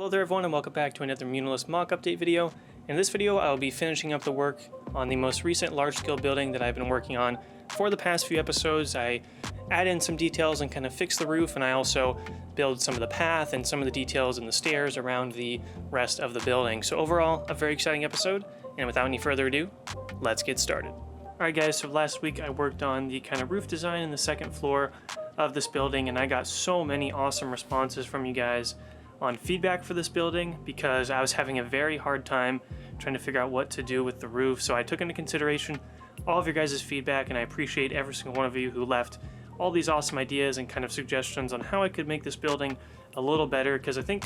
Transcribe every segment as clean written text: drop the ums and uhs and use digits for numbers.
Hello there everyone and welcome back to another Muunilinst MOC update video. In this video I will be finishing up the work on the most recent large-scale building that I've been working on for the past few episodes. I add in some details and kind of fix the roof, and I also build some of the path and some of the details and the stairs around the rest of the building. So overall, a very exciting episode, and without any further ado, let's get started. Alright guys, so last week I worked on the kind of roof design in the second floor of this building, and I got so many awesome responses from you guys on feedback for this building because I was having a very hard time trying to figure out what to do with the roof. So I took into consideration all of your guys' feedback, and I appreciate every single one of you who left all these awesome ideas and kind of suggestions on how I could make this building a little better, because I think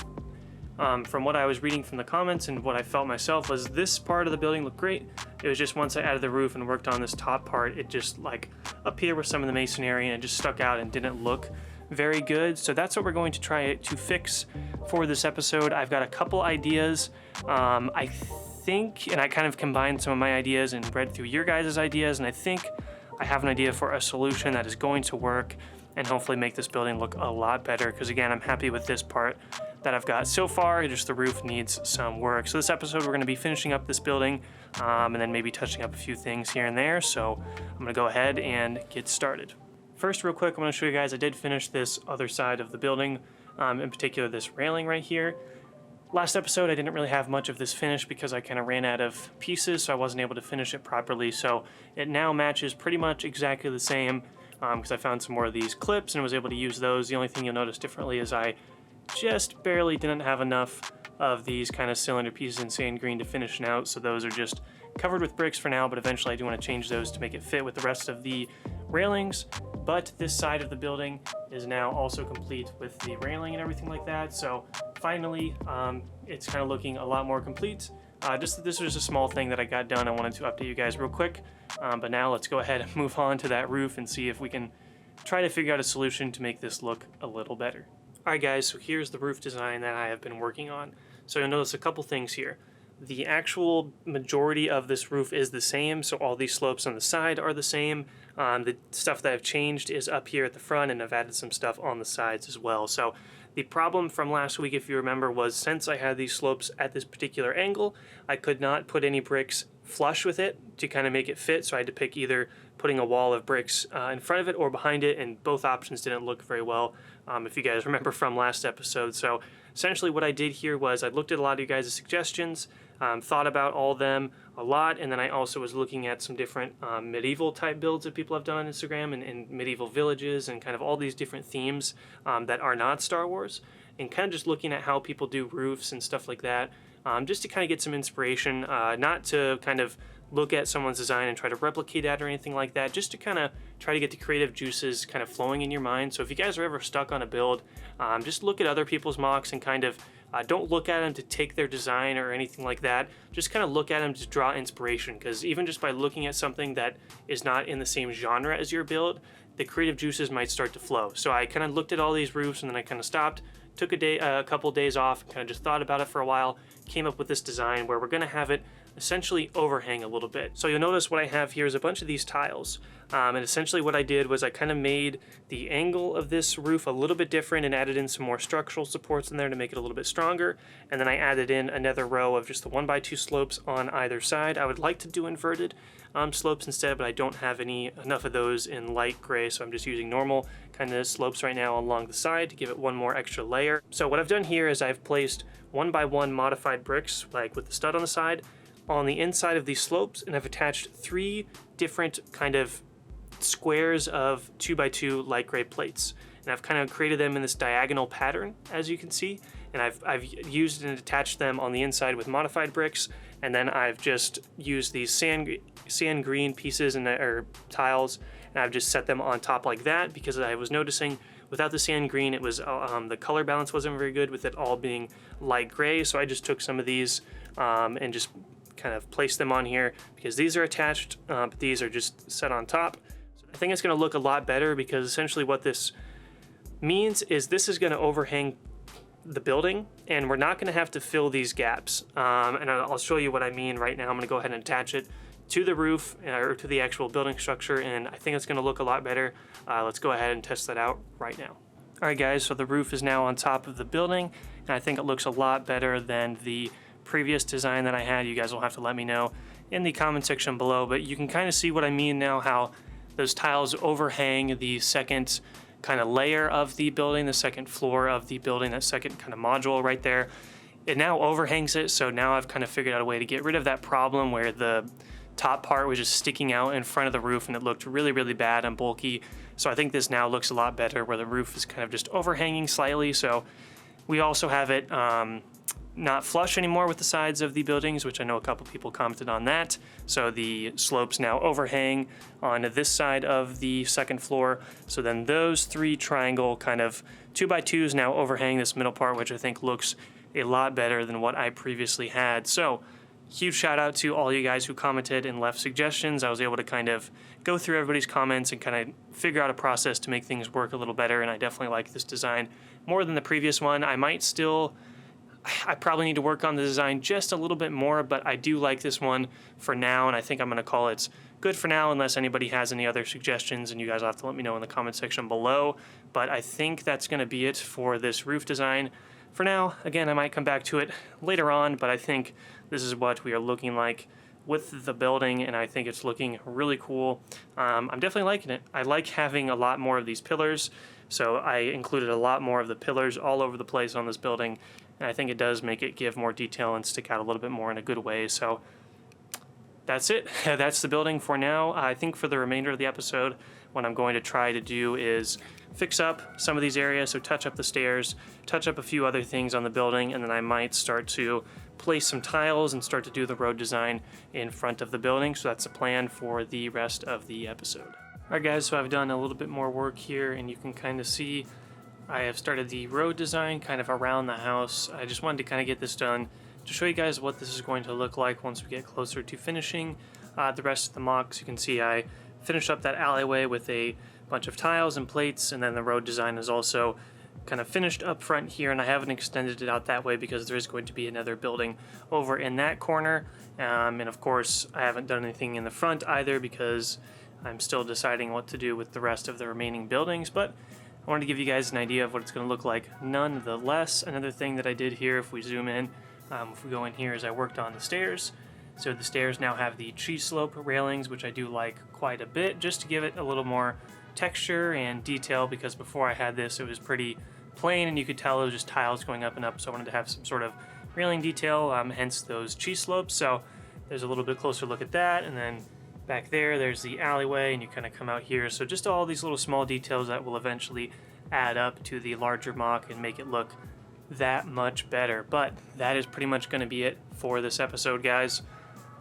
from what I was reading from the comments and what I felt myself was this part of the building looked great. It was just once I added the roof and worked on this top part, it just like up here with some of the masonry, and it just stuck out and didn't look very good. So that's what we're going to try to fix for this episode. I've got a couple ideas. I think, and I kind of combined some of my ideas and read through your guys' ideas, and I think I have an idea for a solution that is going to work and hopefully make this building look a lot better, because again, I'm happy with this part that I've got so far. Just the roof needs some work. So this episode we're going to be finishing up this building and then maybe touching up a few things here and there. So I'm going to go ahead and get started. First, real quick, I want to show you guys I did finish this other side of the building, in particular this railing right here. Last episode I didn't really have much of this finished because I kind of ran out of pieces, so I wasn't able to finish it properly. So it now matches pretty much exactly the same because I found some more of these clips and was able to use those. The only thing you'll notice differently is I just barely didn't have enough of these kind of cylinder pieces in sand green to finish it out, so those are just covered with bricks for now, but eventually I do want to change those to make it fit with the rest of the railings. But this side of the building is now also complete with the railing and everything like that, so finally it's kind of looking a lot more complete. This was a small thing that I got done. I wanted to update you guys real quick, but now let's go ahead and move on to that roof and see if we can try to figure out a solution to make this look a little better. Alright guys, so here's the roof design that I have been working on. So you'll notice a couple things here. The actual majority of this roof is the same, so all these slopes on the side are the same. The stuff that I've changed is up here at the front, and I've added some stuff on the sides as well. So the problem from last week, if you remember, was since I had these slopes at this particular angle, I could not put any bricks flush with it to kind of make it fit, so I had to pick either putting a wall of bricks in front of it or behind it, and both options didn't look very well, if you guys remember from last episode. So essentially what I did here was I looked at a lot of you guys' suggestions, thought about all of them a lot, and then I also was looking at some different medieval type builds that people have done on Instagram and medieval villages and kind of all these different themes that are not Star Wars, and kind of just looking at how people do roofs and stuff like that, just to kind of get some inspiration, not to kind of look at someone's design and try to replicate that or anything like that, just to kind of try to get the creative juices kind of flowing in your mind. So if you guys are ever stuck on a build, just look at other people's mocks and kind of don't look at them to take their design or anything like that. Just kind of look at them to draw inspiration, because even just by looking at something that is not in the same genre as your build, the creative juices might start to flow. So I kind of looked at all these roofs and then I kind of stopped, took a couple days off, kind of just thought about it for a while, came up with this design where we're going to have it essentially overhang a little bit. So you'll notice what I have here is a bunch of these tiles, and essentially what I did was I kind of made the angle of this roof a little bit different and added in some more structural supports in there to make it a little bit stronger, and then I added in another row of just the 1x2 slopes on either side. I would like to do inverted slopes instead, but I don't have enough of those in light gray, so I'm just using normal kind of slopes right now along the side to give it one more extra layer. So what I've done here is I've placed 1x1 modified bricks, like with the stud on the side, on the inside of these slopes, and I've attached 3 different kind of squares of 2x2 light gray plates, and I've kind of created them in this diagonal pattern, as you can see, and I've used and attached them on the inside with modified bricks, and then I've just used these sand green pieces or tiles, and I've just set them on top like that, because I was noticing without the sand green it was the color balance wasn't very good with it all being light gray. So I just took some of these and just kind of place them on here, because these are attached, but these are just set on top. So I think it's going to look a lot better, because essentially what this means is this is going to overhang the building, and we're not going to have to fill these gaps. And I'll show you what I mean right now. I'm going to go ahead and attach it to the roof or to the actual building structure, and I think it's going to look a lot better. Let's go ahead and test that out right now. Alright guys, so the roof is now on top of the building, and I think it looks a lot better than the previous design that I had. You guys will have to let me know in the comment section below, but you can kind of see what I mean now, how those tiles overhang the second kind of layer of the building, the second floor of the building, that second kind of module right there. It now overhangs it, so now I've kind of figured out a way to get rid of that problem where the top part was just sticking out in front of the roof and it looked really, really bad and bulky. So I think this now looks a lot better where the roof is kind of just overhanging slightly. So we also have it not flush anymore with the sides of the buildings, which I know a couple people commented on that. So the slopes now overhang on this side of the second floor. So then those three triangle kind of 2x2s now overhang this middle part, which I think looks a lot better than what I previously had. So huge shout out to all you guys who commented and left suggestions. I was able to kind of go through everybody's comments and kind of figure out a process to make things work a little better, and I definitely like this design more than the previous one. I probably need to work on the design just a little bit more, but I do like this one for now, and I think I'm going to call it good for now unless anybody has any other suggestions, and you guys will have to let me know in the comment section below. But I think that's going to be it for this roof design for now. Again, I might come back to it later on, but I think this is what we are looking like with the building, and I think it's looking really cool. I'm definitely liking it. I like having a lot more of these pillars, so I included a lot more of the pillars all over the place on this building, and I think it does make it give more detail and stick out a little bit more in a good way. So that's it. That's the building for now. I think for the remainder of the episode, what I'm going to try to do is fix up some of these areas, so touch up the stairs, touch up a few other things on the building, and then I might start to place some tiles and start to do the road design in front of the building. So that's the plan for the rest of the episode. Alright guys, so I've done a little bit more work here, and you can kind of see I have started the road design kind of around the house. I just wanted to kind of get this done to show you guys what this is going to look like once we get closer to finishing the rest of the MOC. So you can see I finished up that alleyway with a bunch of tiles and plates, and then the road design is also kind of finished up front here, and I haven't extended it out that way because there is going to be another building over in that corner, and of course I haven't done anything in the front either because I'm still deciding what to do with the rest of the remaining buildings. But I wanted to give you guys an idea of what it's going to look like nonetheless. Another thing that I did here, if we zoom in, if we go in here, is I worked on the stairs. So the stairs now have the cheese slope railings, which I do like quite a bit, just to give it a little more texture and detail, because before I had this it was pretty plain and you could tell it was just tiles going up and up. So I wanted to have some sort of railing detail, hence those cheese slopes. So there's a little bit closer look at that, and then back there's the alleyway, and you kind of come out here. So just all these little small details that will eventually add up to the larger MOC and make it look that much better. But that is pretty much going to be it for this episode, guys.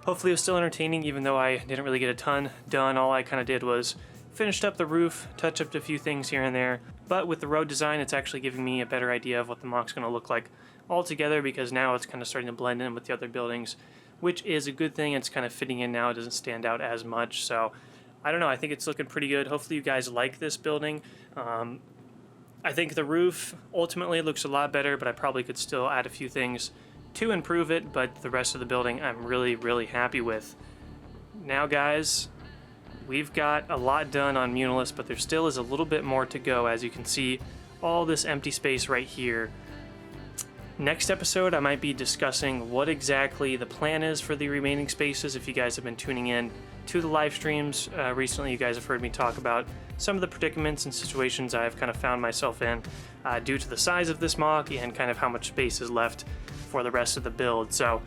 Hopefully it was still entertaining, even though I didn't really get a ton done. All I kind of did was finished up the roof, touched up a few things here and there. But with the road design, it's actually giving me a better idea of what the MOC's going to look like altogether, because now it's kind of starting to blend in with the other buildings, which is a good thing. It's kind of fitting in now. It doesn't stand out as much. So I don't know. I think it's looking pretty good. Hopefully you guys like this building. I think the roof ultimately looks a lot better, but I probably could still add a few things to improve it. But the rest of the building I'm really, really happy with. Now, guys, we've got a lot done on Muunilinst, but there still is a little bit more to go. As you can see, all this empty space right here. Next episode, I might be discussing what exactly the plan is for the remaining spaces. If you guys have been tuning in to the live streams recently, you guys have heard me talk about some of the predicaments and situations I've kind of found myself in due to the size of this MOC and kind of how much space is left for the rest of the build. So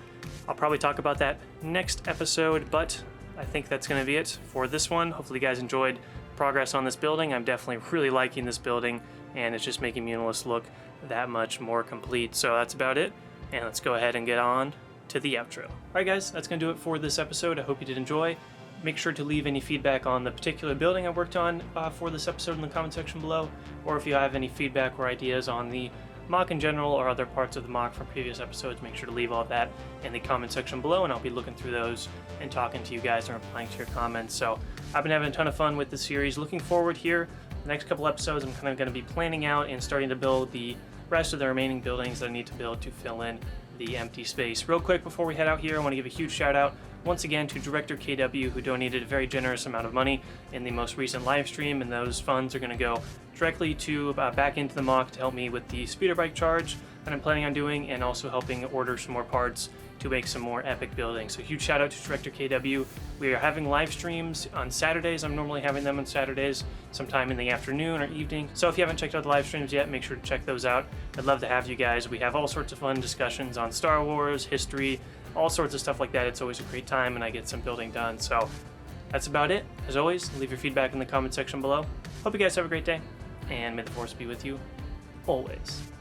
I'll probably talk about that next episode, but I think that's going to be it for this one. Hopefully you guys enjoyed progress on this building. I'm definitely really liking this building, and it's just making Muunilinst look that much more complete. So that's about it, and let's go ahead and get on to the outro. Alright guys, that's going to do it for this episode. I hope you did enjoy. Make sure to leave any feedback on the particular building I worked on for this episode in the comment section below, or if you have any feedback or ideas on the MOC in general or other parts of the MOC from previous episodes, make sure to leave all of that in the comment section below, and I'll be looking through those and talking to you guys and replying to your comments. So I've been having a ton of fun with this series. Looking forward here. The next couple episodes I'm kind of going to be planning out and starting to build the rest of the remaining buildings that I need to build to fill in the empty space. Real quick before we head out here, I want to give a huge shout out once again to Director KW, who donated a very generous amount of money in the most recent live stream, and those funds are going to go directly to back into the MOC to help me with the speeder bike charge. that I'm planning on doing, and also helping order some more parts to make some more epic buildings. So huge shout out to Director KW. We are having live streams on Saturdays. I'm normally having them on Saturdays, sometime in the afternoon or evening. So if you haven't checked out the live streams yet, make sure to check those out. I'd love to have you guys. We have all sorts of fun discussions on Star Wars, history, all sorts of stuff like that. It's always a great time, and I get some building done. So that's about it. As always, leave your feedback in the comment section below. Hope you guys have a great day, and may the Force be with you always.